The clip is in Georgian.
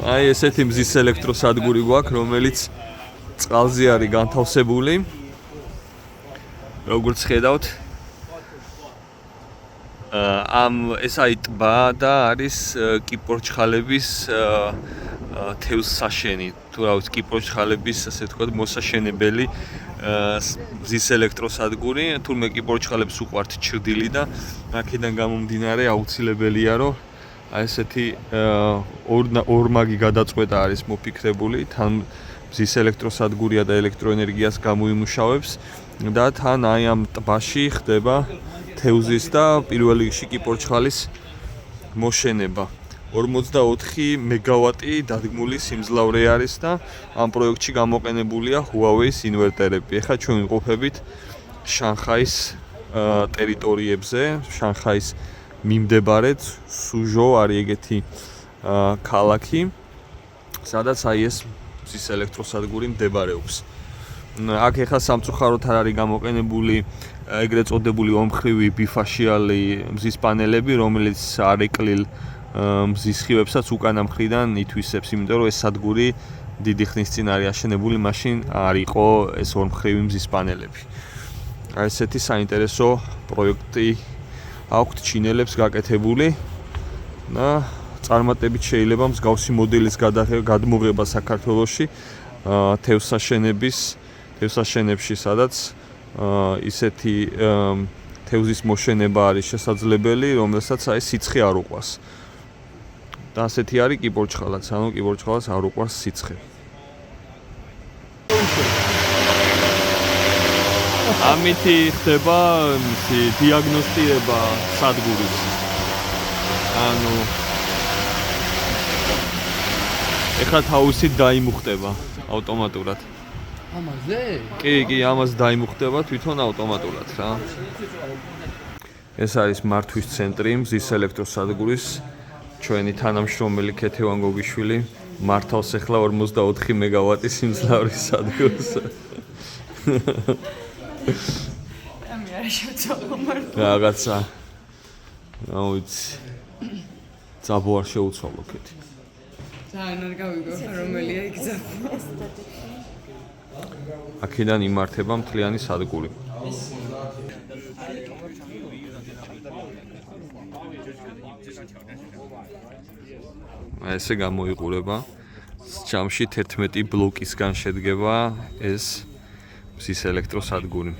აი ესეთი მზის ელექტროსადგური გვაქვს, რომელიც წყალზე არის განთავსებული. როგორც ხედავთ, ეს აი ტბა და არის კიპორჩხალების თევზსაშენი, თუ რა ვიცი, კიპორჩხალების, ასე ვთქვათ, მოსაშენებელი მზის ელექტროსადგური. თურმე კიპორჩხალებს უყვართ ჩრდილი და აქედან გამომდინარე აუცილებელია, რომ აი ესეთი ორმაგი გადაწყვეტა არის მოფიქრებული, თან მზის ელექტროსადგურია და ელექტროენერგიას გამოიმუშავებს და თან აი ამ ტბაში ხდება თევზის და პირველ რიგში კიპორჩხალის მოშენება. 44 მეგავატი დადგმული სიმძლავრე არის და ამ პროექტში გამოყენებულია Huawei-ის ინვერტერები. ეხლა ჩვენ ვიმყოფებით შანხაის ტერიტორიებზე, შანხაის მიმდებარედ სუჟო არის ეგეთი ქალაქი, სადაც აი ეს მზის ელექტროსადგური მდებარეობს. აქ ეხლა სამწუხაროდ არ არის გამოყენებული ეგრეთ წოდებული ომხრივი ბიფაშიალი მზის პანელები, რომელიც არ ეკლილ მზის სხივებსაც უკანა მხრიდან ითვისებს, იმიტომ რომ ეს სადგური დიდი ხნის წინ არის აშენებული, მაშინ არ იყო ეს ორმხრივი მზის პანელები. აი ესეთი საინტერესო პროექტი აქვთ ჩინელებს გაკეთებული და წარმატებით შეიძლება მსგავსი მოდელის გადმოღება საქართველოში თევზსაშენებში, სადაც ისეთი თევზის მოშენება არის შესაძლებელი, რომელსაც აი სიცხე არ უყვარს. და ასეთი არის კიპორჩხალაც, ანუ კიპორჩხალას არ უყვარს სიცხე. ამითი ხდება დიაგნოსტირება სადგურის. ანუ ეხლა თავისით დაიმუხტება ავტომატურად. ამაზე? კი, ამას დაიმუხტება თვითონ ავტომატურად რა. ეს არის მართვის ცენტრი მზის ელექტროსადგურის. ჩვენი თანამშრომელი ქეთევან გოგიშვილი მართავს ახლა 44 მეგავატის სიმძლავრის სადგურს. ამი არ შეუცვალო მარტო. რაღაცა. რა ვიცი. ძაბო არ შეუცვალო ქეთი. ძალიან არ გავიგო რომელია იქ ძაბო. აქედან იმართება მთლიანი სადგური. ესე გამოიყურება. ჯამში 11 ბლოკისგან შედგება ეს მზის ელექტროსადგური.